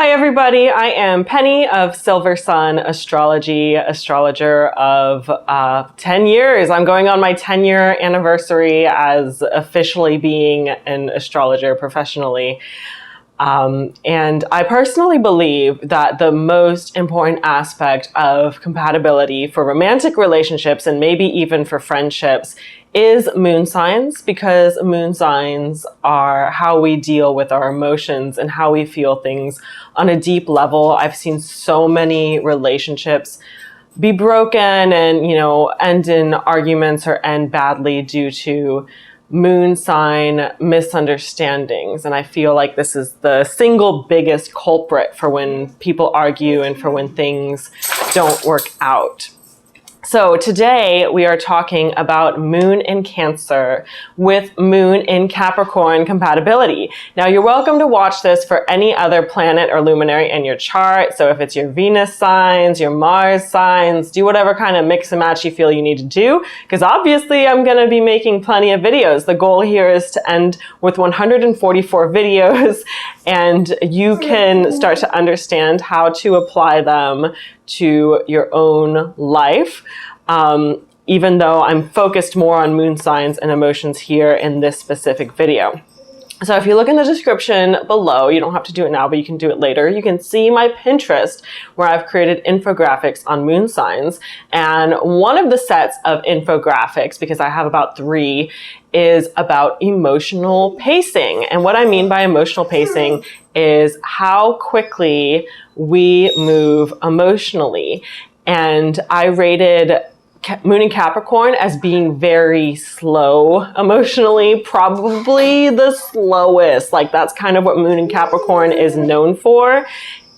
Hi everybody, I am Penny of Silver Sun Astrology, astrologer of 10 years. I'm going on my 10-year anniversary as officially being an astrologer professionally. And I personally believe that the most important aspect of compatibility for romantic relationships and maybe even for friendships is moon signs, because moon signs are how we deal with our emotions and how we feel things on a deep level. I've seen so many relationships be broken and, end in arguments or end badly due to moon sign misunderstandings. And I feel like this is the single biggest culprit for when people argue and for when things don't work out. So today we are talking about Moon in Cancer with Moon in Capricorn compatibility. Now you're welcome to watch this for any other planet or luminary in your chart. So if it's your Venus signs, your Mars signs, do whatever kind of mix and match you feel you need to do, because obviously I'm going to be making plenty of videos. The goal here is to end with 144 videos, and you can start to understand how to apply them to your own life. Even though I'm focused more on moon signs and emotions here in this specific video. So if you look in the description below, you don't have to do it now, but you can do it later. You can see my Pinterest where I've created infographics on moon signs. And one of the sets of infographics, because I have about 3, is about emotional pacing. And what I mean by emotional pacing is how quickly we move emotionally. And I rated Moon in Capricorn as being very slow emotionally, probably the slowest. Like that's kind of what Moon in Capricorn is known for.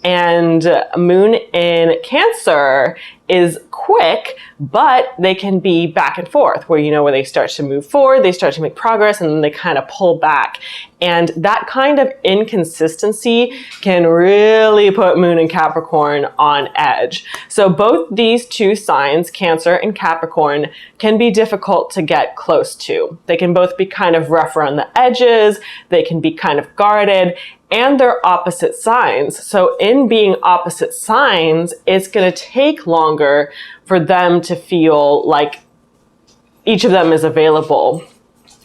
And Moon in Cancer is quick, but they can be back and forth where, where they start to move forward, they start to make progress, and then they kind of pull back. And that kind of inconsistency can really put Moon in Capricorn on edge. So both these two signs, Cancer and Capricorn, can be difficult to get close to. They can both be kind of rough around the edges, they can be kind of guarded, and they're opposite signs. So in being opposite signs, it's going to take longer for them to feel like each of them is available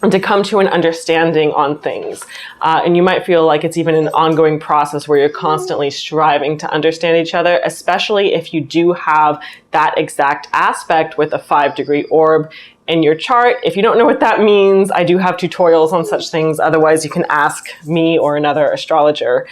and to come to an understanding on things. And you might feel like it's even an ongoing process where you're constantly striving to understand each other, especially if you do have that exact aspect with a 5-degree orb in your chart. If you don't know what that means, I do have tutorials on such things. Otherwise, you can ask me or another astrologer.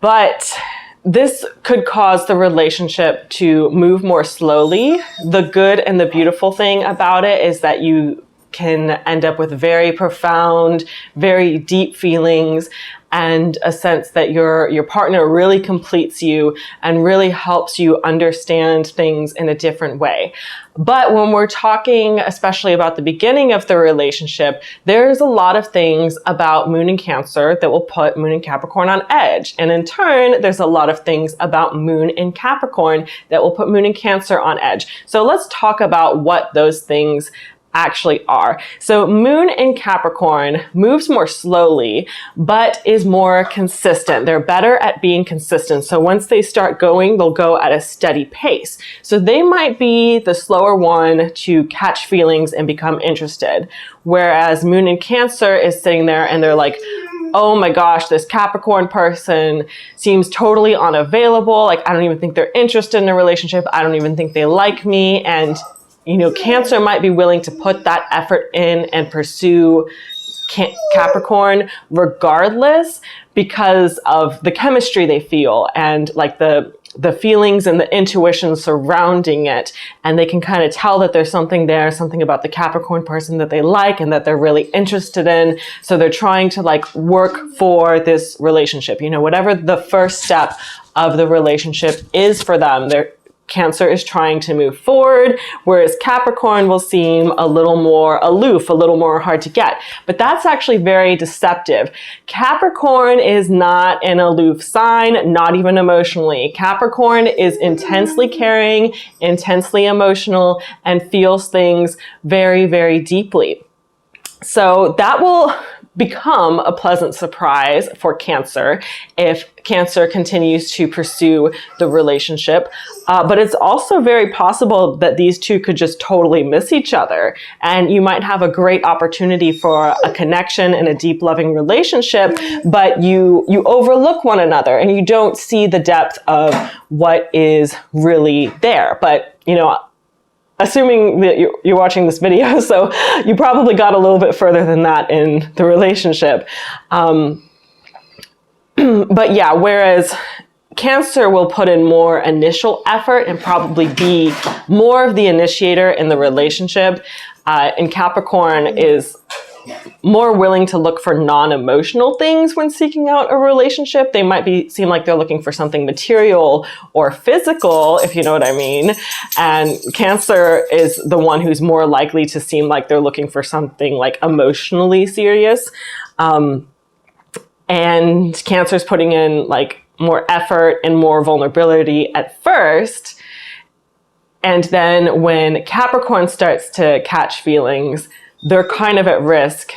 But this could cause the relationship to move more slowly. The good and the beautiful thing about it is that you can end up with very profound, very deep feelings and a sense that your partner really completes you and really helps you understand things in a different way. But when we're talking, especially about the beginning of the relationship, there's a lot of things about Moon in Cancer that will put Moon in Capricorn on edge. And in turn, there's a lot of things about Moon in Capricorn that will put Moon in Cancer on edge. So let's talk about what those things actually are. So Moon in Capricorn moves more slowly, but is more consistent. They're better at being consistent. So once they start going, they'll go at a steady pace. So they might be the slower one to catch feelings and become interested. Whereas Moon in Cancer is sitting there and they're like, oh my gosh, this Capricorn person seems totally unavailable. Like, I don't even think they're interested in a relationship. I don't even think they like me. And Cancer might be willing to put that effort in and pursue Capricorn regardless because of the chemistry they feel and like the feelings and the intuition surrounding it. And they can kind of tell that there's something there, something about the Capricorn person that they like and that they're really interested in. So they're trying to like work for this relationship, whatever the first step of the relationship is for them. Cancer is trying to move forward, whereas Capricorn will seem a little more aloof, a little more hard to get. But that's actually very deceptive. Capricorn is not an aloof sign, not even emotionally. Capricorn is intensely caring, intensely emotional, and feels things very, very deeply. So that will become a pleasant surprise for Cancer if Cancer continues to pursue the relationship. But it's also very possible that these two could just totally miss each other. And you might have a great opportunity for a connection and a deep, loving relationship, but you overlook one another and you don't see the depth of what is really there. But, you know, assuming that you're watching this video, so you probably got a little bit further than that in the relationship. But yeah, whereas Cancer will put in more initial effort and probably be more of the initiator in the relationship, and Capricorn is more willing to look for non-emotional things when seeking out a relationship. They might seem like they're looking for something material or physical, if you know what I mean. And Cancer is the one who's more likely to seem like they're looking for something like emotionally serious. And Cancer's putting in like more effort and more vulnerability at first. And then when Capricorn starts to catch feelings, they're kind of at risk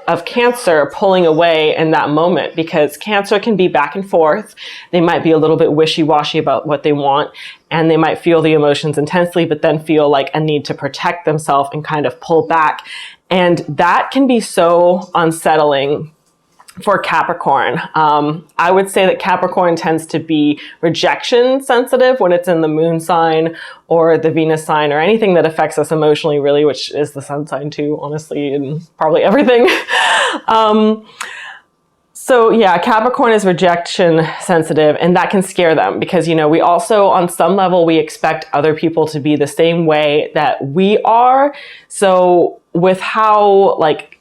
of Cancer pulling away in that moment, because Cancer can be back and forth. They might be a little bit wishy-washy about what they want, and they might feel the emotions intensely, but then feel like a need to protect themselves and kind of pull back. And that can be so unsettling for Capricorn. I would say that Capricorn tends to be rejection sensitive when it's in the moon sign or the Venus sign or anything that affects us emotionally, really, which is the sun sign too, honestly, and probably everything. So yeah, Capricorn is rejection sensitive, and that can scare them because, you know, we also, on some level, we expect other people to be the same way that we are. So with how like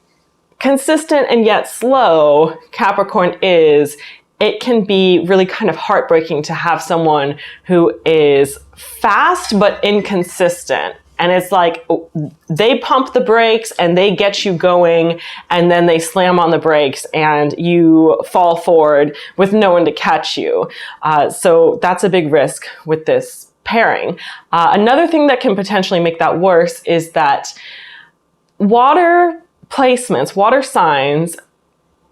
consistent and yet slow Capricorn is, it can be really kind of heartbreaking to have someone who is fast but inconsistent. And it's like they pump the brakes and they get you going, and then they slam on the brakes and you fall forward with no one to catch you. So that's a big risk with this pairing. Another thing that can potentially make that worse is that water placements, water signs,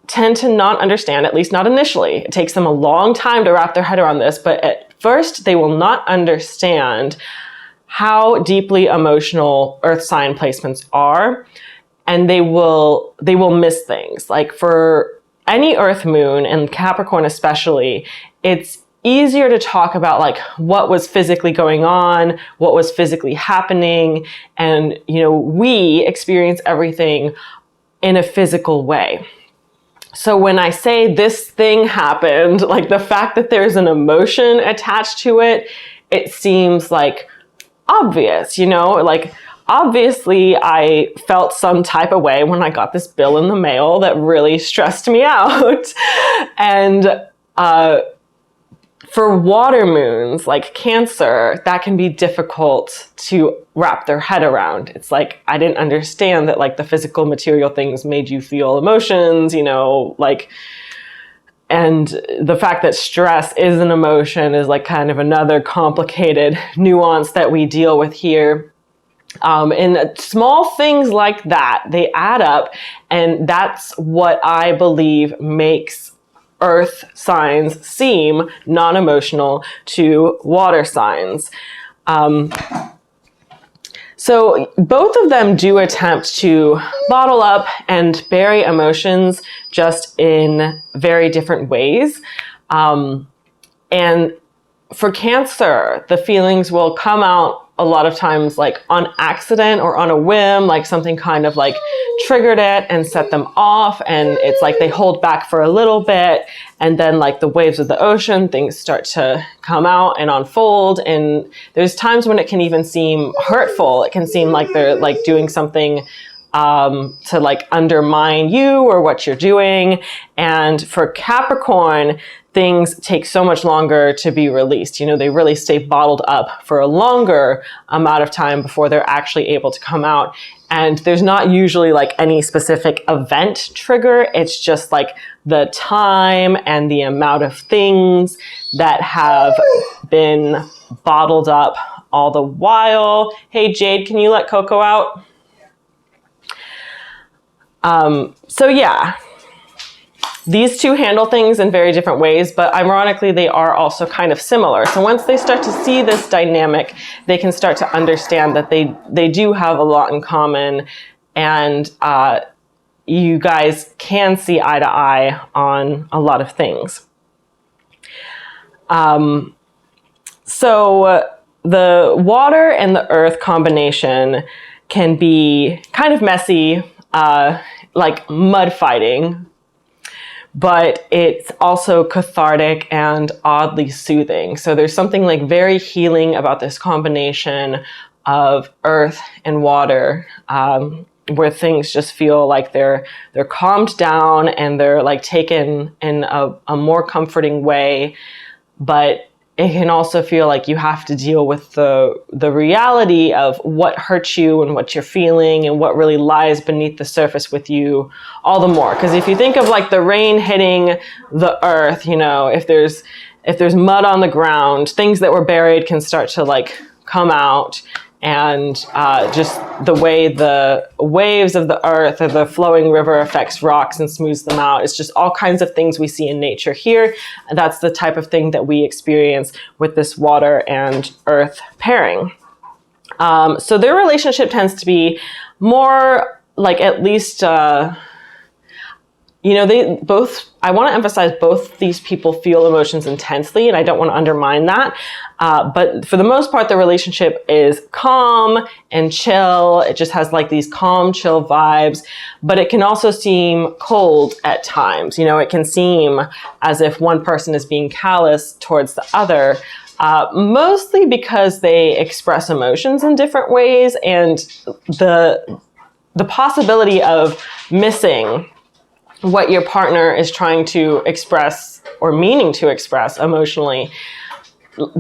tend to not understand, at least not initially. It takes them a long time to wrap their head around this, but at first they will not understand how deeply emotional earth sign placements are, and they will miss things. Like for any earth moon, and Capricorn especially, it's easier to talk about like what was physically going on, what was physically happening. And, you know, we experience everything in a physical way. So when I say this thing happened, like the fact that there's an emotion attached to it, it seems like obvious, you know, like obviously I felt some type of way when I got this bill in the mail that really stressed me out. And, for water moons, like Cancer, that can be difficult to wrap their head around. It's like, I didn't understand that like the physical material things made you feel emotions, you know, like, and the fact that stress is an emotion is like kind of another complicated nuance that we deal with here. And small things like that, they add up, and that's what I believe makes earth signs seem non-emotional to water signs. So both of them do attempt to bottle up and bury emotions, just in very different ways. And for Cancer, the feelings will come out a lot of times like on accident or on a whim, like something kind of like triggered it and set them off. And it's like they hold back for a little bit, and then like the waves of the ocean, things start to come out and unfold. And there's times when it can even seem hurtful. It can seem like they're like doing something to like undermine you or what you're doing. And for Capricorn, things take so much longer to be released. You know, they really stay bottled up for a longer amount of time before they're actually able to come out. And there's not usually like any specific event trigger. It's just like the time and the amount of things that have been bottled up all the while. Hey, Jade, can you let Coco out? So yeah, these two handle things in very different ways, but ironically, they are also kind of similar. So once they start to see this dynamic, they can start to understand that they do have a lot in common, and you guys can see eye to eye on a lot of things. So the water and the earth combination can be kind of messy, like mud fighting, but it's also cathartic and oddly soothing. So there's something like very healing about this combination of earth and water, where things just feel like they're calmed down and they're like taken in a more comforting way. But it can also feel like you have to deal with the reality of what hurts you and what you're feeling and what really lies beneath the surface with you all the more. Because if you think of like the rain hitting the earth, you know, if there's mud on the ground, things that were buried can start to like come out. And just the way the waves of the earth or the flowing river affects rocks and smooths them out. It's just all kinds of things we see in nature here. And that's the type of thing that we experience with this water and earth pairing. So their relationship tends to be more like at least, you know, I want to emphasize both these people feel emotions intensely, and I don't want to undermine that. But for the most part, the relationship is calm and chill. It just has like these calm, chill vibes, but it can also seem cold at times. You know, it can seem as if one person is being callous towards the other, mostly because they express emotions in different ways, and the possibility of missing what your partner is trying to express or meaning to express emotionally,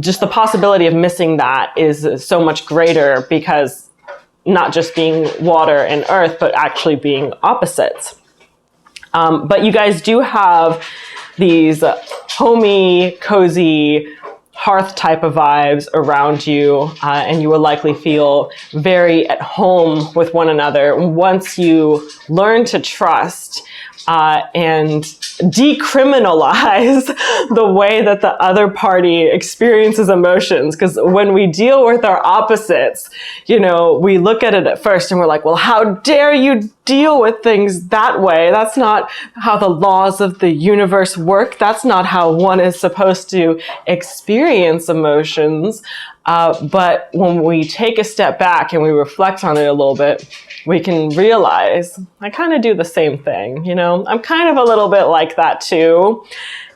just the possibility of missing that is so much greater, because not just being water and earth, but actually being opposites. But you guys do have these homey, cozy, hearth type of vibes around you, and you will likely feel very at home with one another once you learn to trust and decriminalize the way that the other party experiences emotions. Because when we deal with our opposites, you know, we look at it at first and we're like, well, how dare you deal with things that way? That's not how the laws of the universe work. That's not how one is supposed to experience emotions. But when we take a step back and we reflect on it a little bit, we can realize I kind of do the same thing. You know, I'm kind of a little bit like that too.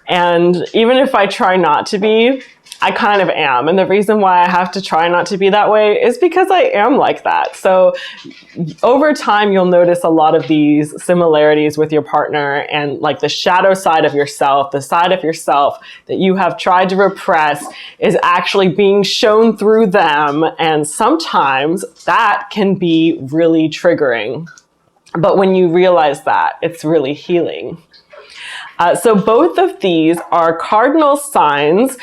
And even if I try not to be, I kind of am. And the reason why I have to try not to be that way is because I am like that. So over time, you'll notice a lot of these similarities with your partner, and like the shadow side of yourself, the side of yourself that you have tried to repress is actually being shown through them. And sometimes that can be really triggering. But when you realize that, it's really healing. So both of these are cardinal signs.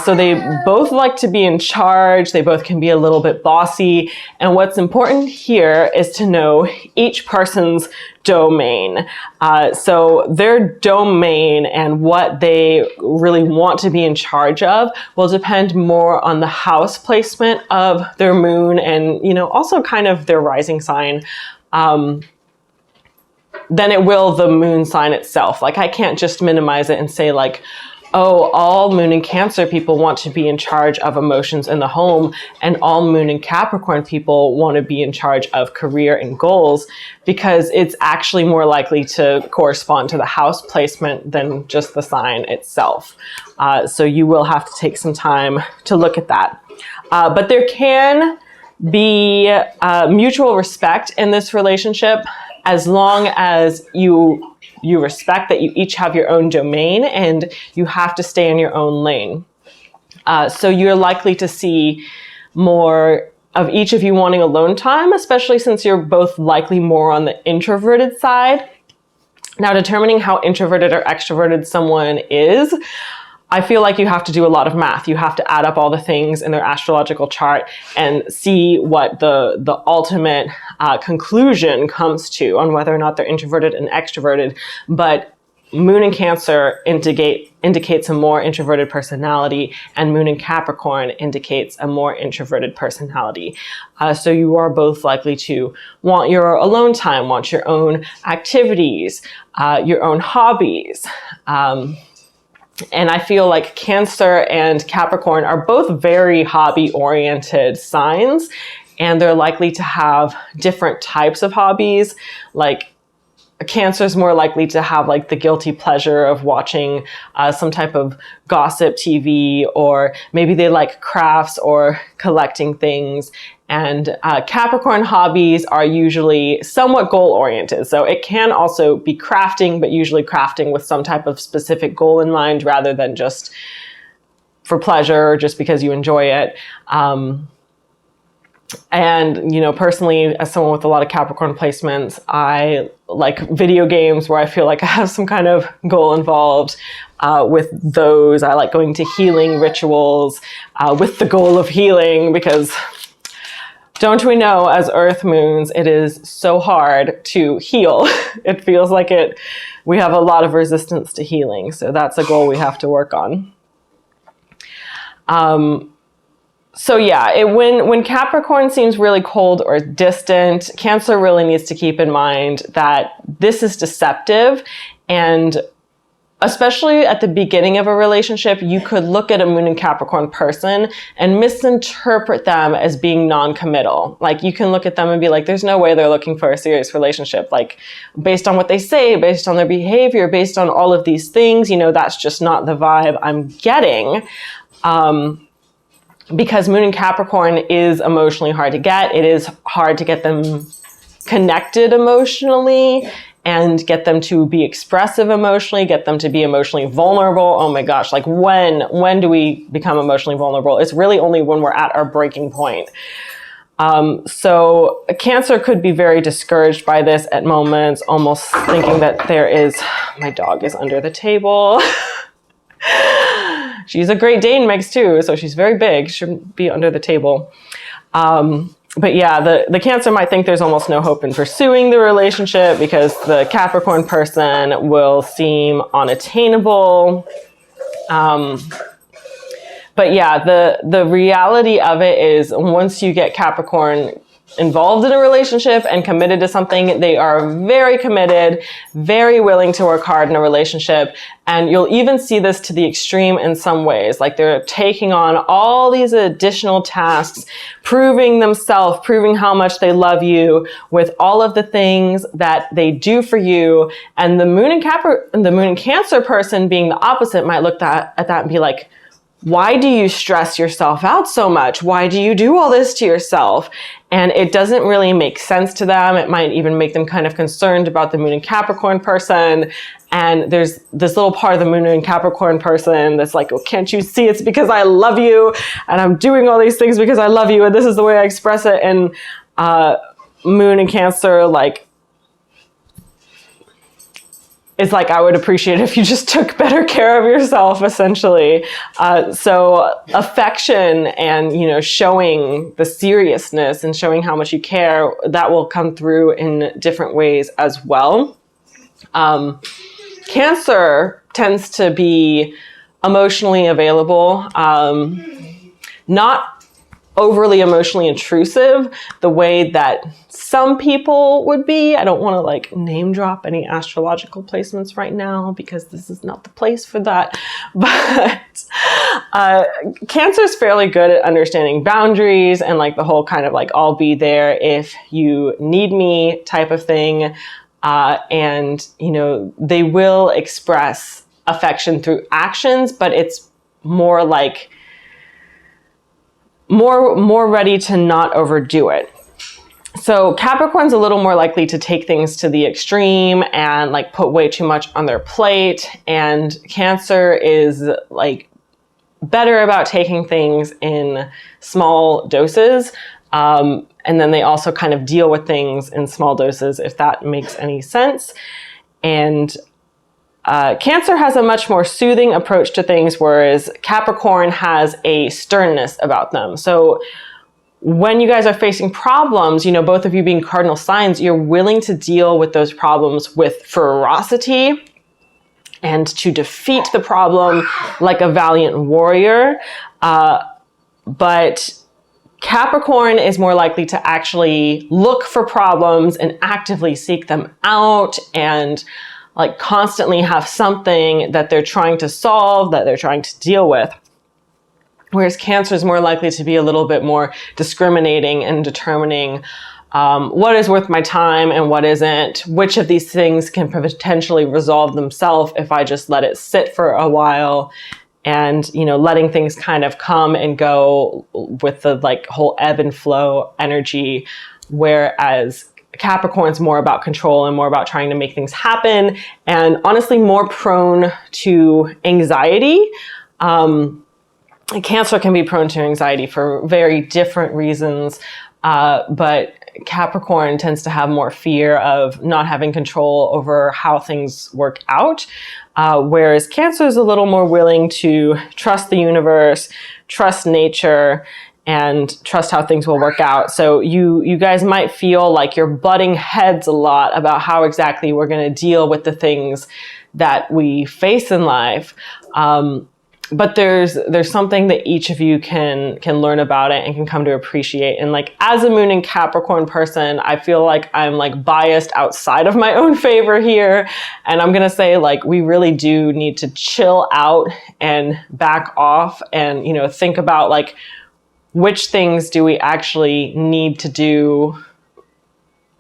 So they both like to be in charge. They both can be a little bit bossy. And what's important here is to know each person's domain. So their domain and what they really want to be in charge of will depend more on the house placement of their moon and, you know, also kind of their rising sign. Than it will the moon sign itself. Like, I can't just minimize it and say like, oh, all moon and Cancer people want to be in charge of emotions in the home, and all moon and Capricorn people want to be in charge of career and goals, because it's actually more likely to correspond to the house placement than just the sign itself. So you will have to take some time to look at that. But there can be mutual respect in this relationship, as long as you respect that you each have your own domain and you have to stay in your own lane. So you're likely to see more of each of you wanting alone time, especially since you're both likely more on the introverted side. Now, determining how introverted or extroverted someone is I feel like you have to do a lot of math. You have to add up all the things in their astrological chart and see what the ultimate conclusion comes to on whether or not they're introverted and extroverted. But Moon in Cancer indicates a more introverted personality, and Moon in Capricorn indicates a more introverted personality. So you are both likely to want your alone time, want your own activities, your own hobbies. And I feel like Cancer and Capricorn are both very hobby-oriented signs, and they're likely to have different types of hobbies. Like Cancer is more likely to have like the guilty pleasure of watching some type of gossip TV, or maybe they like crafts or collecting things. And Capricorn hobbies are usually somewhat goal-oriented. So it can also be crafting, but usually crafting with some type of specific goal in mind rather than just for pleasure or just because you enjoy it. And, you know, personally, as someone with a lot of Capricorn placements, I like video games where I feel like I have some kind of goal involved with those. I like going to healing rituals with the goal of healing, because don't we know, as Earth moons, it is so hard to heal. It feels like we have a lot of resistance to healing. So that's a goal we have to work on. So yeah, when Capricorn seems really cold or distant, Cancer really needs to keep in mind that this is deceptive. And especially at the beginning of a relationship, you could look at a Moon in Capricorn person and misinterpret them as being non-committal. Like you can look at them and be like, there's no way they're looking for a serious relationship. Like based on what they say, based on their behavior, based on all of these things, you know, that's just not the vibe I'm getting. Because Moon in Capricorn is emotionally hard to get. It is hard to get them connected emotionally and get them to be expressive emotionally, get them to be emotionally vulnerable. Oh my gosh, like when do we become emotionally vulnerable? It's really only when we're at our breaking point. So Cancer could be very discouraged by this at moments, almost thinking that my dog is under the table. She's a Great Dane mix too, so she's very big. Shouldn't be under the table. But yeah, the Cancer might think there's almost no hope in pursuing the relationship because the Capricorn person will seem unattainable. But yeah, the reality of it is once you get Capricorn involved in a relationship and committed to something, they are very committed, very willing to work hard in a relationship. And you'll even see this to the extreme in some ways. Like they're taking on all these additional tasks, proving themselves, proving how much they love you with all of the things that they do for you. And the Moon in Cancer person being the opposite might look at that and be like, why do you stress yourself out so much? Why do you do all this to yourself? And it doesn't really make sense to them. It might even make them kind of concerned about the Moon in Capricorn person. And there's this little part of the Moon in Capricorn person that's like, well, can't you see it's because I love you and I'm doing all these things because I love you and this is the way I express it. And Moon in Cancer, like, it's like, I would appreciate if you just took better care of yourself, essentially. So affection and, you know, showing the seriousness and showing how much you care, that will come through in different ways as well. Cancer tends to be emotionally available, not overly emotionally intrusive the way that some people would be. I don't want to like name drop any astrological placements right now because this is not the place for that. But Cancer is fairly good at understanding boundaries and like the whole kind of like, I'll be there if you need me type of thing. And, you know, they will express affection through actions, but it's more like more ready to not overdo it. So Capricorn's a little more likely to take things to the extreme and like put way too much on their plate. And Cancer is like better about taking things in small doses. And then they also kind of deal with things in small doses, if that makes any sense. And Cancer has a much more soothing approach to things, whereas Capricorn has a sternness about them. So when you guys are facing problems, both of you being cardinal signs, you're willing to deal with those problems with ferocity and to defeat the problem like a valiant warrior. But Capricorn is more likely to actually look for problems and actively seek them out and like constantly have something that they're trying to solve, that they're trying to deal with. Whereas Cancer is more likely to be a little bit more discriminating and determining what is worth my time and what isn't, which of these things can potentially resolve themselves if I just let it sit for a while, and letting things kind of come and go with the like whole ebb and flow energy. Whereas Capricorn's more about control and more about trying to make things happen, and honestly more prone to anxiety. Cancer can be prone to anxiety for very different reasons, but Capricorn tends to have more fear of not having control over how things work out, whereas Cancer is a little more willing to trust the universe, trust nature, and trust how things will work out. So you guys might feel like you're butting heads a lot about how exactly we're going to deal with the things that we face in life. But there's something that each of you can learn about it and can come to appreciate. And like as a Moon and Capricorn person, I feel like I'm like biased outside of my own favor here. And I'm gonna say like we really do need to chill out and back off and think about like which things do we actually need to do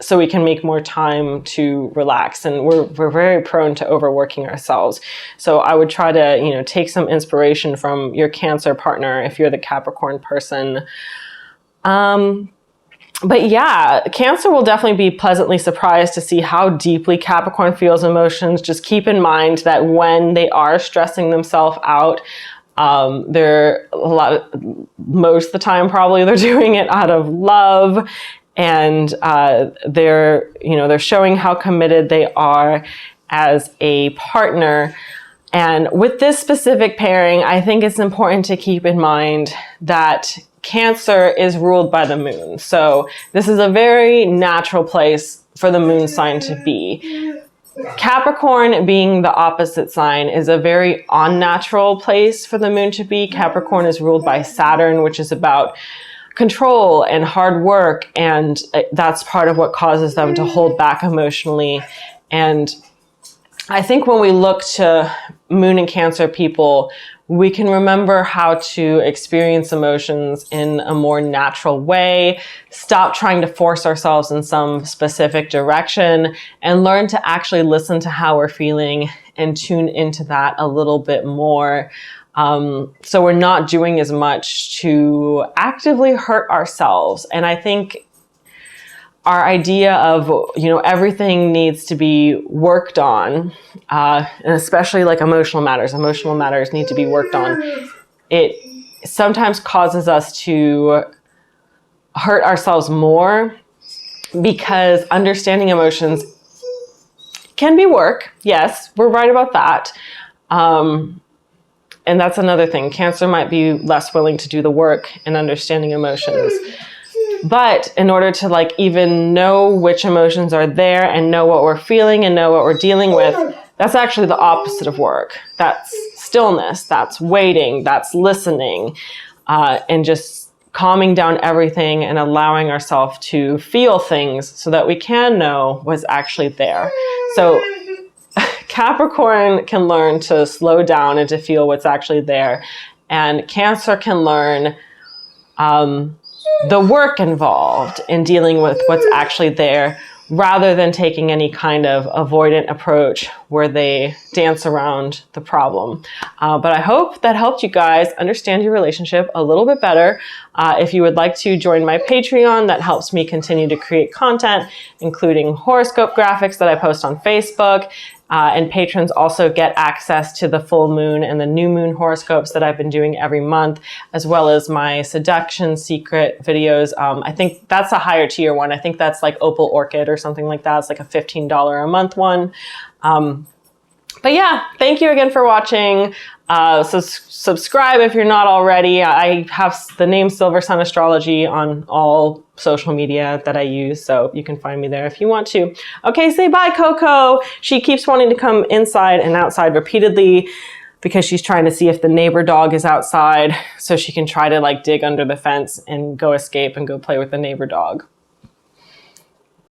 so we can make more time to relax. And we're very prone to overworking ourselves. So I would try to, take some inspiration from your Cancer partner if you're the Capricorn person. But yeah, Cancer will definitely be pleasantly surprised to see how deeply Capricorn feels emotions. Just keep in mind that when they are stressing themselves out, most of the time probably they're doing it out of love. And they're showing how committed they are as a partner. And with this specific pairing, I think it's important to keep in mind that Cancer is ruled by the Moon. So this is a very natural place for the Moon sign to be. Capricorn, being the opposite sign, is a very unnatural place for the Moon to be. Capricorn is ruled by Saturn, which is about control and hard work, and that's part of what causes them to hold back emotionally. And I think when we look to Moon and Cancer people, we can remember how to experience emotions in a more natural way, stop trying to force ourselves in some specific direction, and learn to actually listen to how we're feeling and tune into that a little bit more. So we're not doing as much to actively hurt ourselves. And I think our idea of, everything needs to be worked on, and especially like emotional matters need to be worked on. It sometimes causes us to hurt ourselves more because understanding emotions can be work. Yes, we're right about that. And that's another thing. Cancer might be less willing to do the work in understanding emotions. But in order to even know which emotions are there and know what we're feeling and know what we're dealing with, that's actually the opposite of work. That's stillness, that's waiting, that's listening, and just calming down everything and allowing ourselves to feel things so that we can know what's actually there. So Capricorn can learn to slow down and to feel what's actually there. And Cancer can learn the work involved in dealing with what's actually there, rather than taking any kind of avoidant approach where they dance around the problem. But I hope that helped you guys understand your relationship a little bit better. If you would like to join my Patreon, that helps me continue to create content, including horoscope graphics that I post on Facebook. And patrons also get access to the full moon and the new moon horoscopes that I've been doing every month, as well as my seduction secret videos. I think that's a higher tier one. I think that's like Opal Orchid or something like that. It's like a $15 a month one. But yeah, thank you again for watching. So subscribe if you're not already. I have the name Silver Sun Astrology on all social media that I use, so you can find me there if you want to. Okay, say bye, Coco. She keeps wanting to come inside and outside repeatedly because she's trying to see if the neighbor dog is outside so she can try to like dig under the fence and go escape and go play with the neighbor dog.